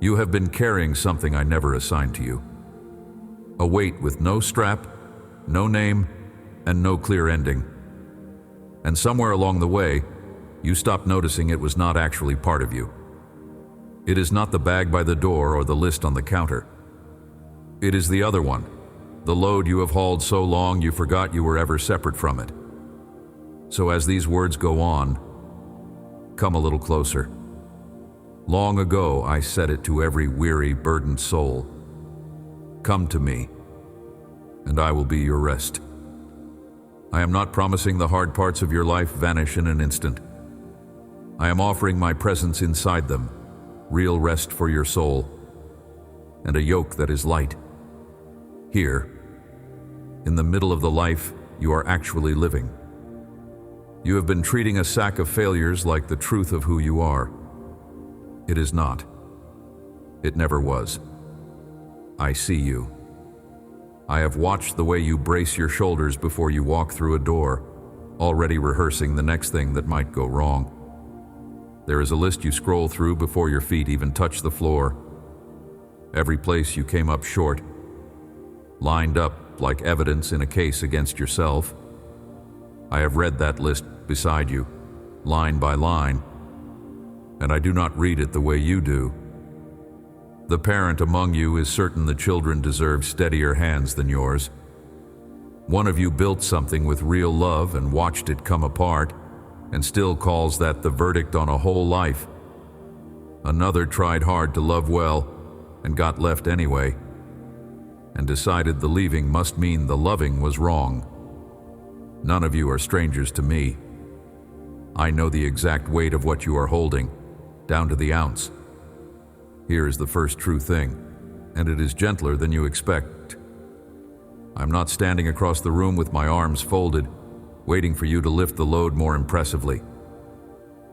You have been carrying something I never assigned to you. A weight with no strap, no name, and no clear ending. And somewhere along the way, you stopped noticing it was not actually part of you. It is not the bag by the door or the list on the counter. It is the other one, the load you have hauled so long you forgot you were ever separate from it. So as these words go on, come a little closer. Long ago I said it to every weary, burdened soul. Come to me, and I will be your rest. I am not promising the hard parts of your life vanish in an instant. I am offering my presence inside them, real rest for your soul, and a yoke that is light. Here, in the middle of the life you are actually living. You have been treating a sack of failures like the truth of who you are. It is not. It never was. I see you. I have watched the way you brace your shoulders before you walk through a door, already rehearsing the next thing that might go wrong. There is a list you scroll through before your feet even touch the floor. Every place you came up short, lined up like evidence in a case against yourself. I have read that list beside you, line by line, and I do not read it the way you do. The parent among you is certain the children deserve steadier hands than yours. One of you built something with real love and watched it come apart, and still calls that the verdict on a whole life. Another tried hard to love well and got left anyway, and decided the leaving must mean the loving was wrong. None of you are strangers to me. I know the exact weight of what you are holding, down to the ounce. Here is the first true thing, and it is gentler than you expect. I'm not standing across the room with my arms folded, waiting for you to lift the load more impressively.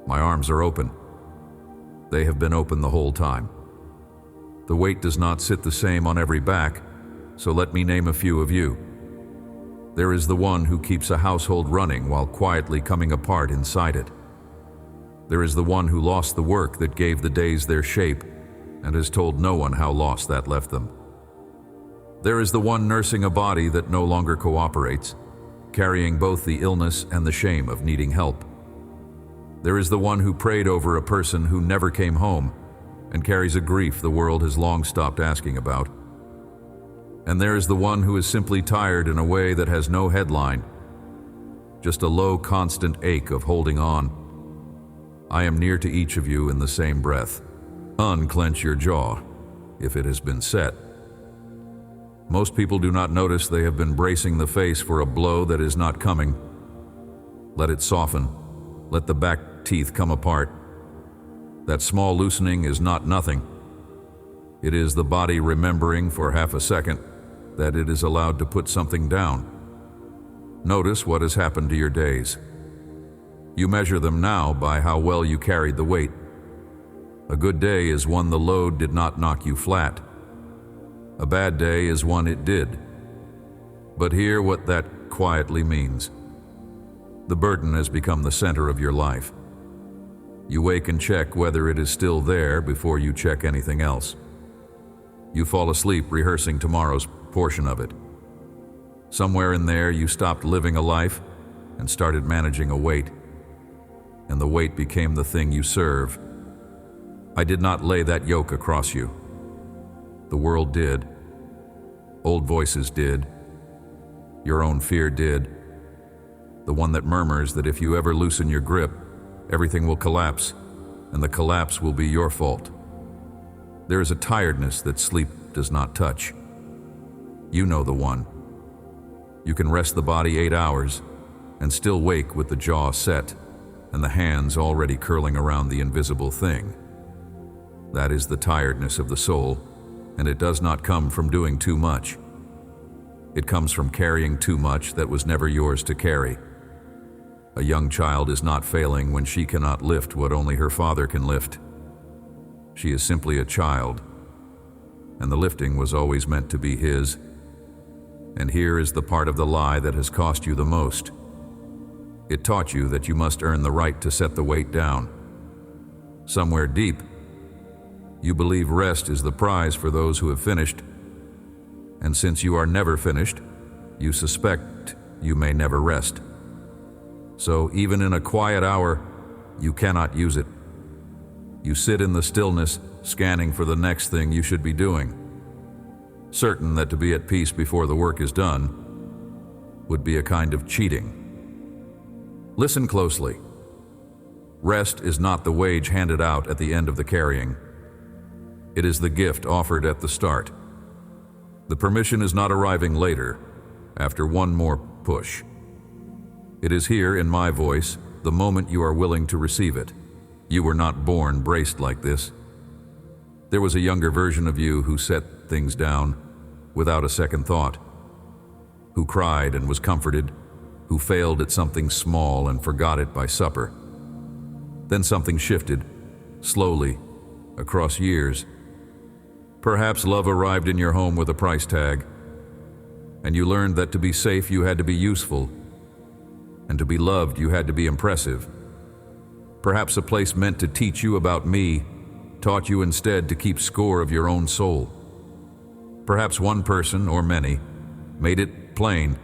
My arms are open. They have been open the whole time. The weight does not sit the same on every back, so let me name a few of you. There is the one who keeps a household running while quietly coming apart inside it. There is the one who lost the work that gave the days their shape and has told no one how lost that left them. There is the one nursing a body that no longer cooperates, carrying both the illness and the shame of needing help. There is the one who prayed over a person who never came home and carries a grief the world has long stopped asking about. And there is the one who is simply tired in a way that has no headline, just a low, constant ache of holding on. I am near to each of you in the same breath. Unclench your jaw, if it has been set. Most people do not notice they have been bracing the face for a blow that is not coming. Let it soften. Let the back teeth come apart. That small loosening is not nothing. It is the body remembering for half a second that it is allowed to put something down. Notice what has happened to your days. You measure them now by how well you carried the weight. A good day is one the load did not knock you flat. A bad day is one it did. But hear what that quietly means. The burden has become the center of your life. You wake and check whether it is still there before you check anything else. You fall asleep rehearsing tomorrow's portion of it. Somewhere in there you stopped living a life and started managing a weight. And the weight became the thing you serve. I did not lay that yoke across you. The world did. Old voices did. Your own fear did. The one that murmurs that if you ever loosen your grip, everything will collapse, and the collapse will be your fault. There is a tiredness that sleep does not touch. You know the one. You can rest the body 8 hours and still wake with the jaw set and the hands already curling around the invisible thing. That is the tiredness of the soul, and it does not come from doing too much. It comes from carrying too much that was never yours to carry. A young child is not failing when she cannot lift what only her father can lift. She is simply a child, and the lifting was always meant to be his. And here is the part of the lie that has cost you the most. It taught you that you must earn the right to set the weight down. Somewhere deep, You believe rest is the prize for those who have finished, and since you are never finished, you suspect you may never rest. So even in a quiet hour, you cannot use it. You sit in the stillness, scanning for the next thing you should be doing, certain that to be at peace before the work is done would be a kind of cheating. Listen closely. Rest is not the wage handed out at the end of the carrying. It is the gift offered at the start. The permission is not arriving later, after one more push. It is here in my voice, the moment you are willing to receive it. You were not born braced like this. There was a younger version of you who set things down without a second thought, who cried and was comforted, who failed at something small and forgot it by supper. Then something shifted, slowly, across years. Perhaps love arrived in your home with a price tag, and you learned that to be safe you had to be useful, and to be loved you had to be impressive. Perhaps a place meant to teach you about me taught you instead to keep score of your own soul. Perhaps one person, or many, made it plain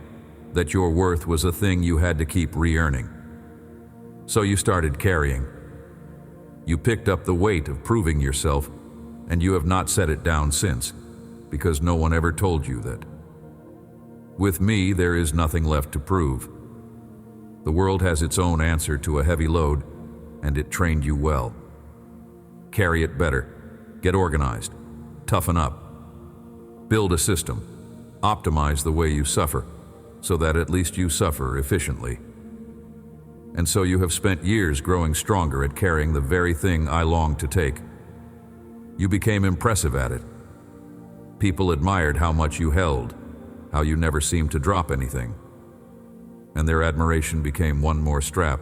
that your worth was a thing you had to keep re-earning. So you started carrying. You picked up the weight of proving yourself, and you have not set it down since, because no one ever told you that. With me, there is nothing left to prove. The world has its own answer to a heavy load, and it trained you well. Carry it better. Get organized. Toughen up. Build a system. Optimize the way you suffer, so that at least you suffer efficiently. And so you have spent years growing stronger at carrying the very thing I longed to take. You became impressive at it. People admired how much you held, how you never seemed to drop anything. And their admiration became one more strap,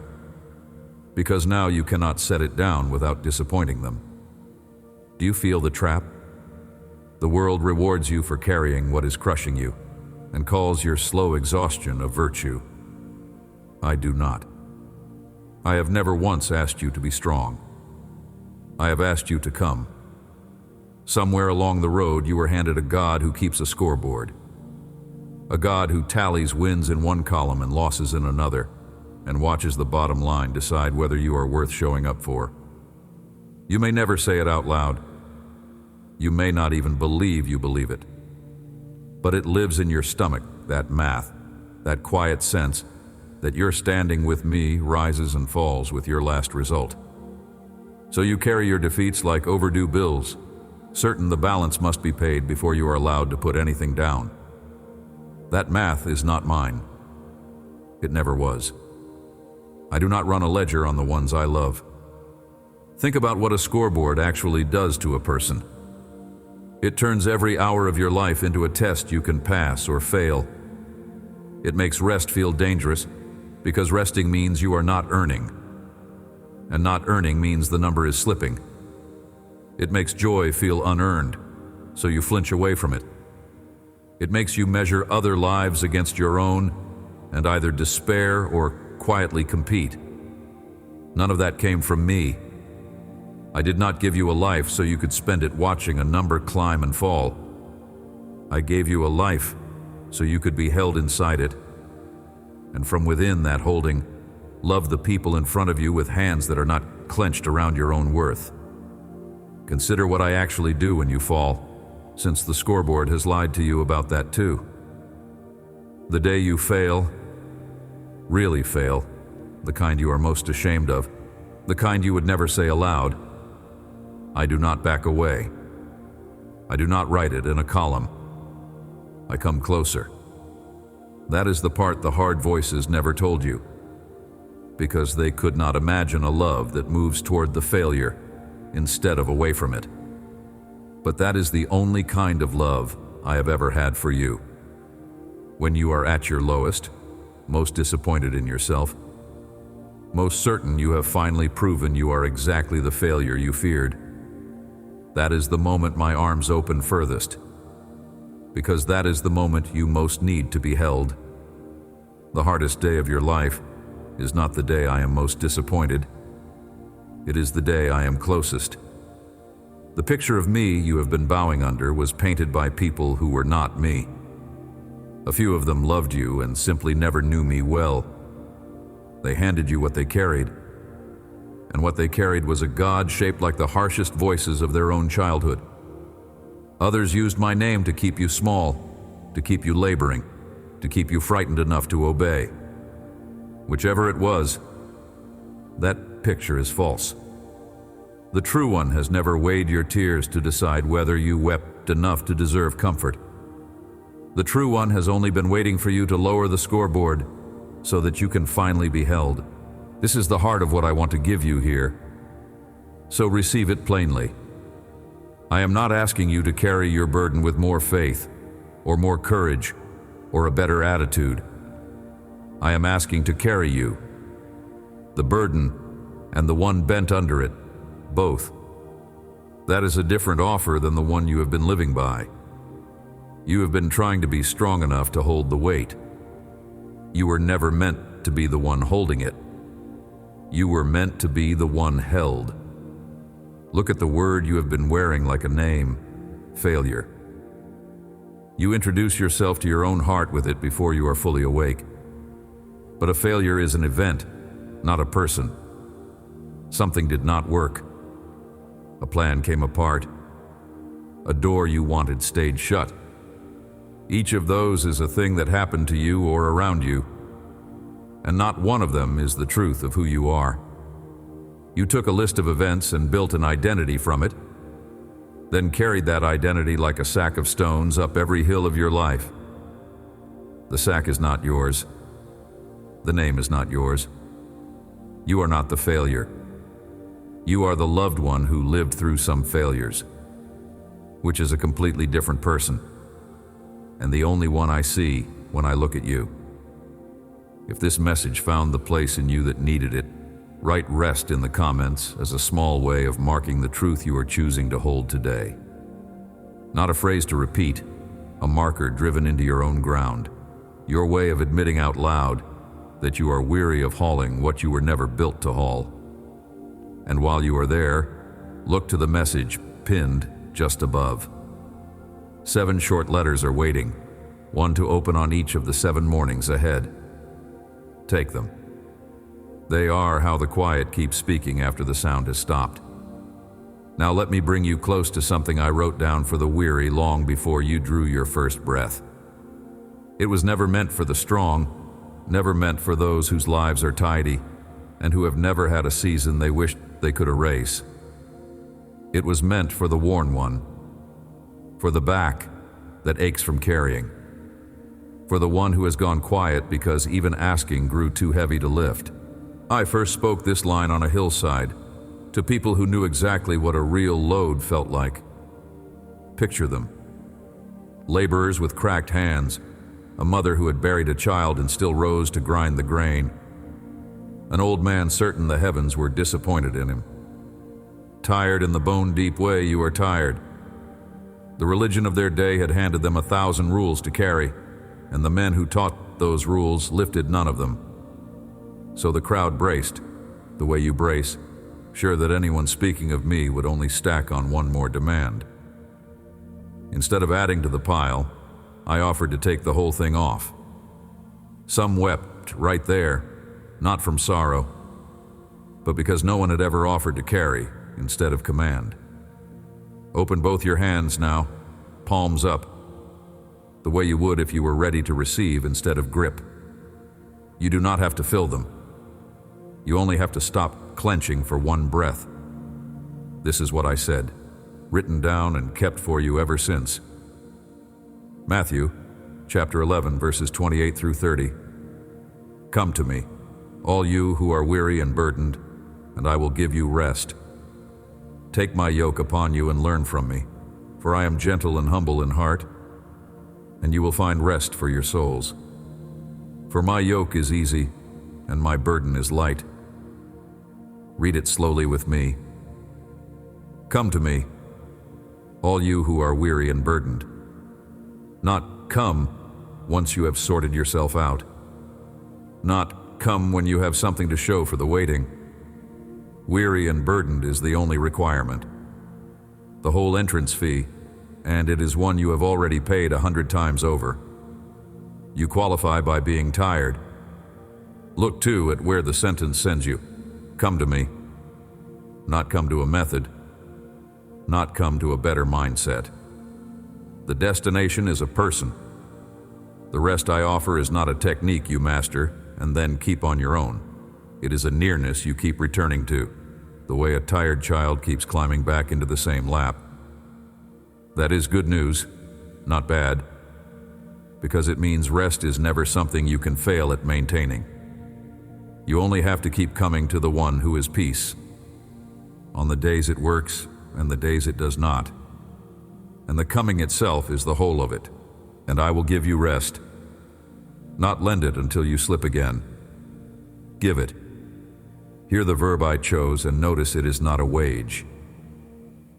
because now you cannot set it down without disappointing them. Do you feel the trap? The world rewards you for carrying what is crushing you, and calls your slow exhaustion a virtue. I do not. I have never once asked you to be strong. I have asked you to come. Somewhere along the road you were handed a God who keeps a scoreboard. A God who tallies wins in one column and losses in another, and watches the bottom line decide whether you are worth showing up for. You may never say it out loud. You may not even believe you believe it. But it lives in your stomach, that math, that quiet sense that your standing with me rises and falls with your last result. So you carry your defeats like overdue bills, certain the balance must be paid before you are allowed to put anything down. That math is not mine. It never was. I do not run a ledger on the ones I love. Think about what a scoreboard actually does to a person. It turns every hour of your life into a test you can pass or fail. It makes rest feel dangerous, because resting means you are not earning. And not earning means the number is slipping. It makes joy feel unearned, so you flinch away from it. It makes you measure other lives against your own, and either despair or quietly compete. None of that came from me. I did not give you a life so you could spend it watching a number climb and fall. I gave you a life so you could be held inside it, and from within that holding, love the people in front of you with hands that are not clenched around your own worth. Consider what I actually do when you fall, since the scoreboard has lied to you about that too. The day you fail, really fail, the kind you are most ashamed of, the kind you would never say aloud, I do not back away. I do not write it in a column. I come closer. That is the part the hard voices never told you, because they could not imagine a love that moves toward the failure instead of away from it. But that is the only kind of love I have ever had for you. When you are at your lowest, most disappointed in yourself, most certain you have finally proven you are exactly the failure you feared, that is the moment my arms open furthest, because that is the moment you most need to be held. The hardest day of your life is not the day I am most disappointed. It is the day I am closest. The picture of me you have been bowing under was painted by people who were not me. A few of them loved you and simply never knew me well. They handed you what they carried, and what they carried was a god shaped like the harshest voices of their own childhood. Others used my name to keep you small, to keep you laboring, to keep you frightened enough to obey. Whichever it was, that picture is false. The true one has never weighed your tears to decide whether you wept enough to deserve comfort. The true one has only been waiting for you to lower the scoreboard so that you can finally be held. This is the heart of what I want to give you here, so receive it plainly. I am not asking you to carry your burden with more faith, or more courage, or a better attitude. I am asking to carry you, the burden and the one bent under it, both. That is a different offer than the one you have been living by. You have been trying to be strong enough to hold the weight. You were never meant to be the one holding it. You were meant to be the one held. Look at the word you have been wearing like a name: failure. You introduce yourself to your own heart with it before you are fully awake. But a failure is an event, not a person. Something did not work. A plan came apart. A door you wanted stayed shut. Each of those is a thing that happened to you or around you, and not one of them is the truth of who you are. You took a list of events and built an identity from it, then carried that identity like a sack of stones up every hill of your life. The sack is not yours. The name is not yours. You are not the failure. You are the loved one who lived through some failures, which is a completely different person, and the only one I see when I look at you. If this message found the place in you that needed it, write rest in the comments as a small way of marking the truth you are choosing to hold today. Not a phrase to repeat, a marker driven into your own ground, your way of admitting out loud that you are weary of hauling what you were never built to haul. And while you are there, look to the message pinned just above. 7 short letters are waiting, one to open on each of the 7 mornings ahead. Take them. They are how the quiet keeps speaking after the sound has stopped. Now let me bring you close to something I wrote down for the weary long before you drew your first breath. It was never meant for the strong, never meant for those whose lives are tidy, and who have never had a season they wished they could erase. It was meant for the worn one, for the back that aches from carrying, for the one who has gone quiet because even asking grew too heavy to lift. I first spoke this line on a hillside to people who knew exactly what a real load felt like. Picture them. Laborers with cracked hands, a mother who had buried a child and still rose to grind the grain, an old man certain the heavens were disappointed in him. Tired in the bone-deep way you are tired. The religion of their day had handed them 1,000 rules to carry, and the men who taught those rules lifted none of them. So the crowd braced, the way you brace, sure that anyone speaking of me would only stack on one more demand. Instead of adding to the pile, I offered to take the whole thing off. Some wept right there, not from sorrow, but because no one had ever offered to carry instead of command. Open both your hands now, palms up, the way you would if you were ready to receive instead of grip. You do not have to fill them. You only have to stop clenching for one breath. This is what I said, written down and kept for you ever since. Matthew, chapter 11, verses 28 through 30. Come to me, all you who are weary and burdened, and I will give you rest. Take my yoke upon you and learn from me, for I am gentle and humble in heart, and you will find rest for your souls. For my yoke is easy, and my burden is light. Read it slowly with me. Come to me, all you who are weary and burdened. Not come once you have sorted yourself out. Not come when you have something to show for the waiting. Weary and burdened is the only requirement. the whole entrance fee, and it is one you have already paid 100 times over. You qualify by being tired. Look, too, at where the sentence sends you. Come to me. Not come to a method. Not come to a better mindset. The destination is a person. The rest I offer is not a technique you master and then keep on your own. It is a nearness you keep returning to, the way a tired child keeps climbing back into the same lap. That is good news, not bad, because it means rest is never something you can fail at maintaining. You only have to keep coming to the one who is peace, on the days it works and the days it does not. And the coming itself is the whole of it, and I will give you rest. Not lend it until you slip again. Give it. Hear the verb I chose and notice it is not a wage.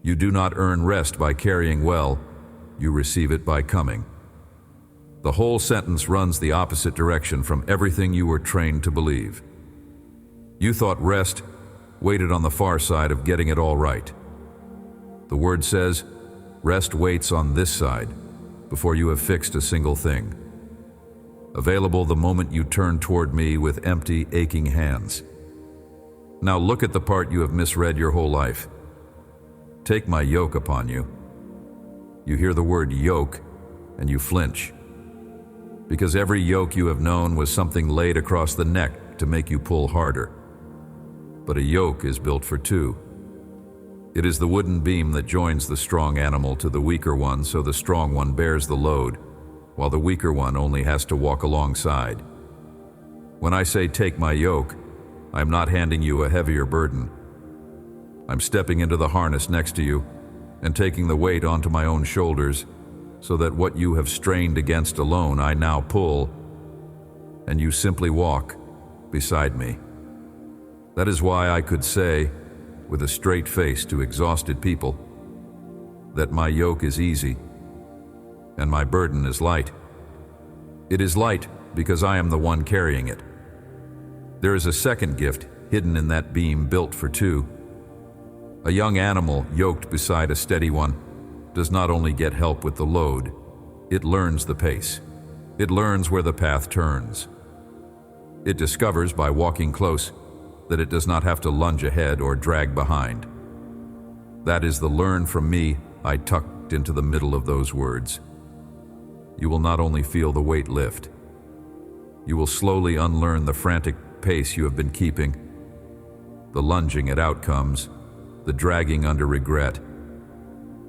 You do not earn rest by carrying well, you receive it by coming. The whole sentence runs the opposite direction from everything you were trained to believe. You thought rest waited on the far side of getting it all right. The word says, rest waits on this side before you have fixed a single thing. Available the moment you turn toward me with empty, aching hands. Now look at the part you have misread your whole life. Take my yoke upon you. You hear the word yoke and you flinch. Because every yoke you have known was something laid across the neck to make you pull harder. But a yoke is built for two. It is the wooden beam that joins the strong animal to the weaker one, so the strong one bears the load, while the weaker one only has to walk alongside. When I say take my yoke, I'm not handing you a heavier burden. I'm stepping into the harness next to you and taking the weight onto my own shoulders, so that what you have strained against alone I now pull, and you simply walk beside me. That is why I could say, with a straight face to exhausted people, that my yoke is easy and my burden is light. It is light because I am the one carrying it. There is a second gift hidden in that beam built for two. A young animal yoked beside a steady one does not only get help with the load, it learns the pace. It learns where the path turns. It discovers by walking close that it does not have to lunge ahead or drag behind. That is the learn from me I tucked into the middle of those words. You will not only feel the weight lift, you will slowly unlearn the frantic pace you have been keeping, the lunging at outcomes, the dragging under regret,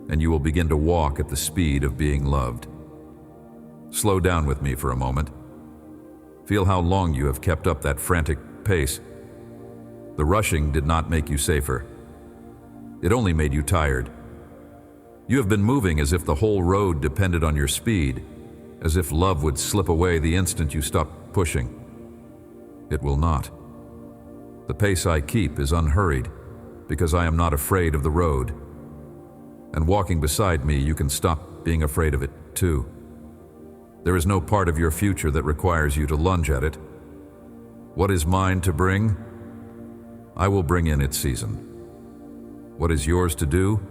and you will begin to walk at the speed of being loved. Slow down with me for a moment. Feel how long you have kept up that frantic pace. The rushing did not make you safer. It only made you tired. You have been moving as if the whole road depended on your speed, as if love would slip away the instant you stopped pushing. It will not. The pace I keep is unhurried, because I am not afraid of the road. And walking beside me, you can stop being afraid of it, too. There is no part of your future that requires you to lunge at it. What is mine to bring? I will bring in its season. What is yours to do,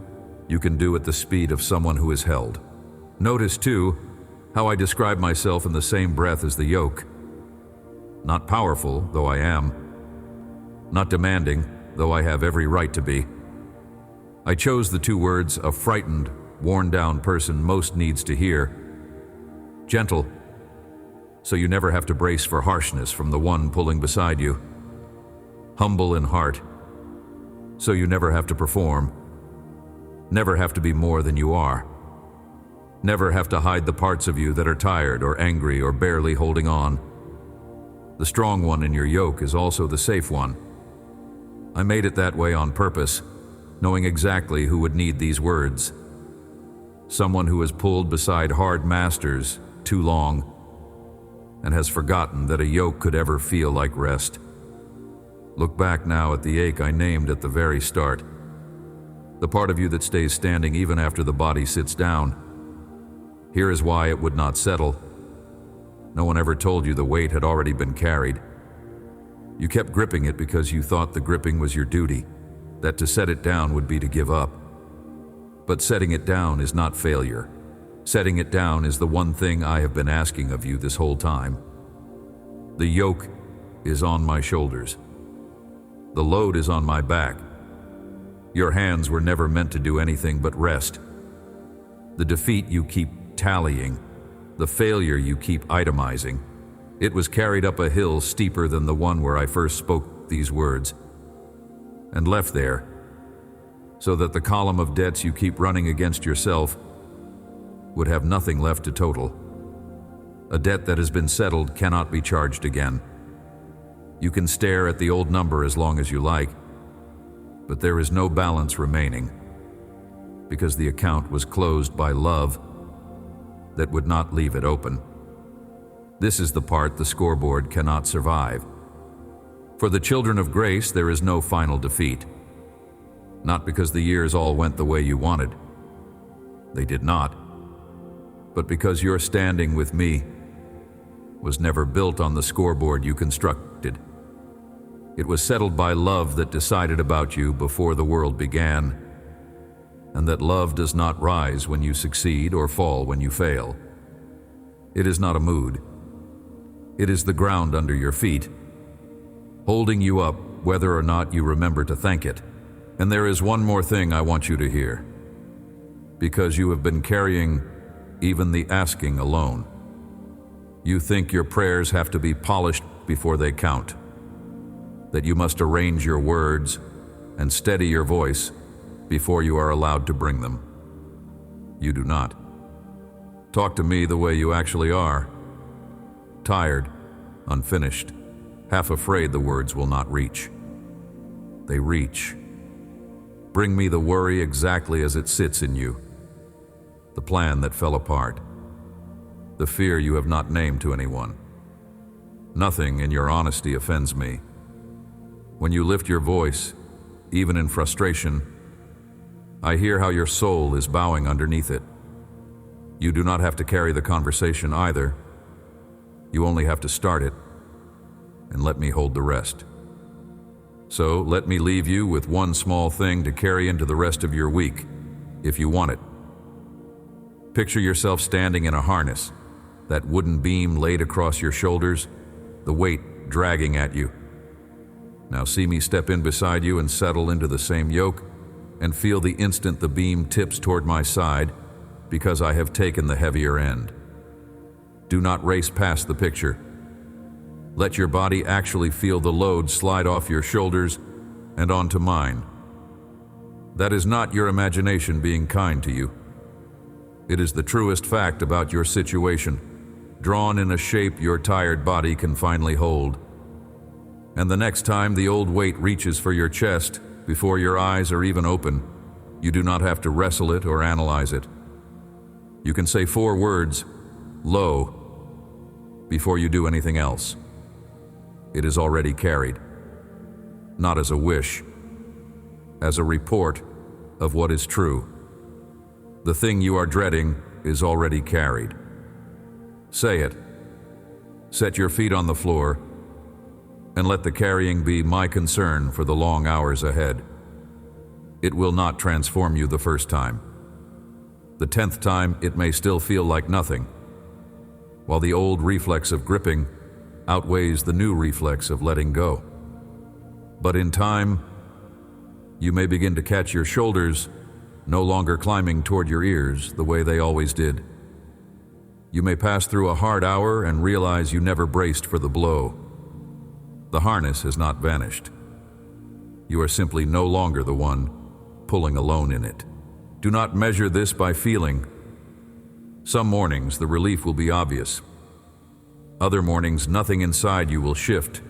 you can do at the speed of someone who is held. Notice, too, how I describe myself in the same breath as the yoke. Not powerful, though I am. Not demanding, though I have every right to be. I chose the two words a frightened, worn-down person most needs to hear. Gentle, so you never have to brace for harshness from the one pulling beside you. Humble in heart, so you never have to perform. Never have to be more than you are. Never have to hide the parts of you that are tired or angry or barely holding on. The strong one in your yoke is also the safe one. I made it that way on purpose, knowing exactly who would need these words. Someone who has pulled beside hard masters too long and has forgotten that a yoke could ever feel like rest. Look back now at the ache I named at the very start. The part of you that stays standing even after the body sits down. Here is why it would not settle. No one ever told you the weight had already been carried. You kept gripping it because you thought the gripping was your duty, that to set it down would be to give up. But setting it down is not failure. Setting it down is the one thing I have been asking of you this whole time. The yoke is on my shoulders. The load is on my back. Your hands were never meant to do anything but rest. The defeat you keep tallying, the failure you keep itemizing, it was carried up a hill steeper than the one where I first spoke these words, and left there, so that the column of debts you keep running against yourself would have nothing left to total. A debt that has been settled cannot be charged again. You can stare at the old number as long as you like, but there is no balance remaining, because the account was closed by love that would not leave it open. This is the part the scoreboard cannot survive. For the children of grace, there is no final defeat. Not because the years all went the way you wanted. They did not. But because your standing with me was never built on the scoreboard you constructed. It was settled by love that decided about you before the world began, and that love does not rise when you succeed or fall when you fail. It is not a mood. It is the ground under your feet, holding you up whether or not you remember to thank it. And there is one more thing I want you to hear, because you have been carrying even the asking alone. You think your prayers have to be polished before they count, that you must arrange your words and steady your voice before you are allowed to bring them. You do not. Talk to me the way you actually are. Tired, unfinished, half afraid the words will not reach. They reach. Bring me the worry exactly as it sits in you, the plan that fell apart, the fear you have not named to anyone. Nothing in your honesty offends me. When you lift your voice, even in frustration, I hear how your soul is bowing underneath it. You do not have to carry the conversation either. You only have to start it, and let me hold the rest. So let me leave you with one small thing to carry into the rest of your week, if you want it. Picture yourself standing in a harness, that wooden beam laid across your shoulders, the weight dragging at you. Now see me step in beside you and settle into the same yoke, and feel the instant the beam tips toward my side, because I have taken the heavier end. Do not race past the picture. Let your body actually feel the load slide off your shoulders and onto mine. That is not your imagination being kind to you. It is the truest fact about your situation, drawn in a shape your tired body can finally hold. And the next time the old weight reaches for your chest, before your eyes are even open, you do not have to wrestle it or analyze it. You can say 4 words, "Lo," before you do anything else. It is already carried, not as a wish, as a report of what is true. The thing you are dreading is already carried. Say it. Set your feet on the floor, and let the carrying be my concern for the long hours ahead. It will not transform you the first time. The 10th time, it may still feel like nothing, while the old reflex of gripping outweighs the new reflex of letting go. But in time, you may begin to catch your shoulders no longer climbing toward your ears the way they always did. You may pass through a hard hour and realize you never braced for the blow. The harness has not vanished. You are simply no longer the one pulling alone in it. Do not measure this by feeling. Some mornings the relief will be obvious. Other mornings nothing inside you will shift,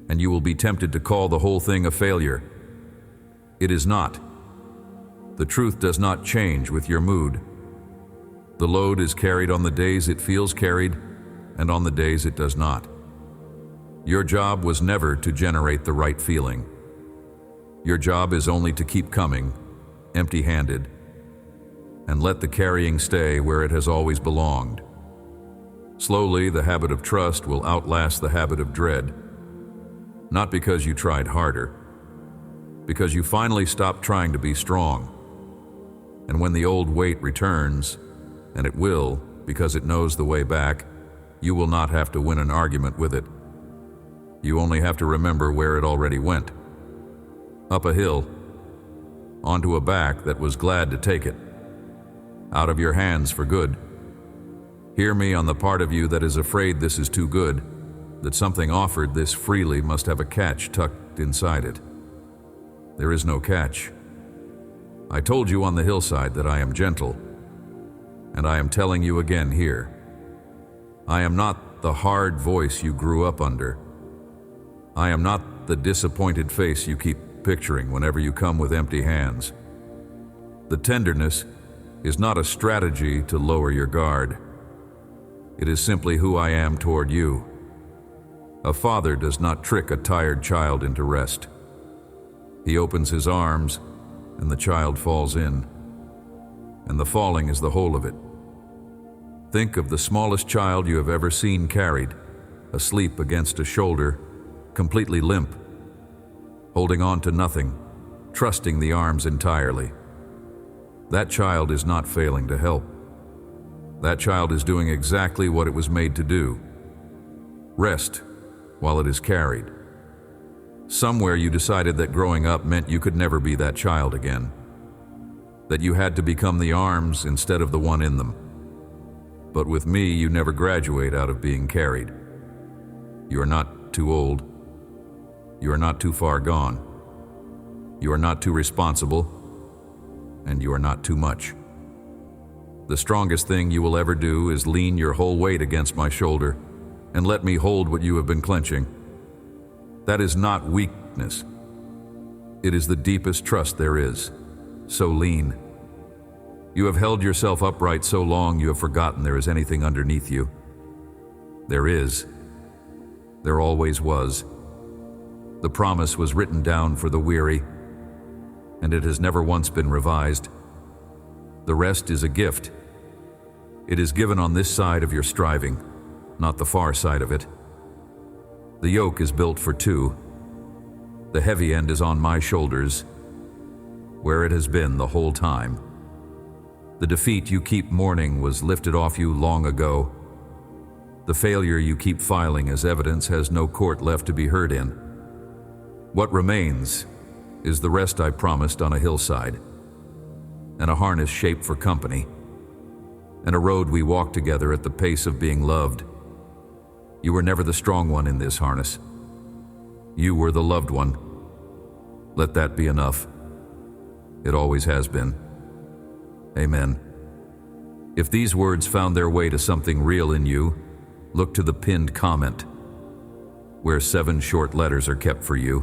and you will be tempted to call the whole thing a failure. It is not. The truth does not change with your mood. The load is carried on the days it feels carried, and on the days it does not. Your job was never to generate the right feeling. Your job is only to keep coming, empty-handed, and let the carrying stay where it has always belonged. Slowly, the habit of trust will outlast the habit of dread. Not because you tried harder, because you finally stopped trying to be strong. And when the old weight returns, and it will, because it knows the way back, you will not have to win an argument with it. You only have to remember where it already went. Up a hill, onto a back that was glad to take it. Out of your hands for good. Hear me on the part of you that is afraid this is too good, that something offered this freely must have a catch tucked inside it. There is no catch. I told you on the hillside that I am gentle, and I am telling you again here. I am not the hard voice you grew up under. I am not the disappointed face you keep picturing whenever you come with empty hands. The tenderness is not a strategy to lower your guard. It is simply who I am toward you. A father does not trick a tired child into rest. He opens his arms, and the child falls in. And the falling is the whole of it. Think of the smallest child you have ever seen carried, asleep against a shoulder, completely limp, holding on to nothing, trusting the arms entirely. That child is not failing to help. That child is doing exactly what it was made to do. Rest while it is carried. Somewhere you decided that growing up meant you could never be that child again. That you had to become the arms instead of the one in them. But with me, you never graduate out of being carried. You are not too old. You are not too far gone. You are not too responsible. And you are not too much. The strongest thing you will ever do is lean your whole weight against my shoulder and let me hold what you have been clenching. That is not weakness. It is the deepest trust there is. So lean. You have held yourself upright so long you have forgotten there is anything underneath you. There is. There always was. The promise was written down for the weary, and it has never once been revised. The rest is a gift. It is given on this side of your striving, not the far side of it. The yoke is built for two. The heavy end is on my shoulders, where it has been the whole time. The defeat you keep mourning was lifted off you long ago. The failure you keep filing as evidence has no court left to be heard in. What remains is the rest I promised on a hillside, and a harness shaped for company, and a road we walked together at the pace of being loved. You were never the strong one in this harness. You were the loved one. Let that be enough. It always has been. Amen. If these words found their way to something real in you, look to the pinned comment, where 7 short letters are kept for you,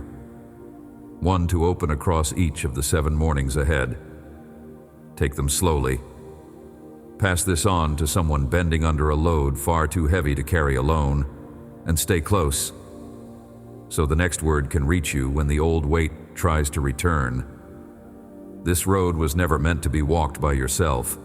one to open across each of the 7 mornings ahead. Take them slowly. Pass this on to someone bending under a load far too heavy to carry alone, and stay close, so the next word can reach you when the old weight tries to return. This road was never meant to be walked by yourself.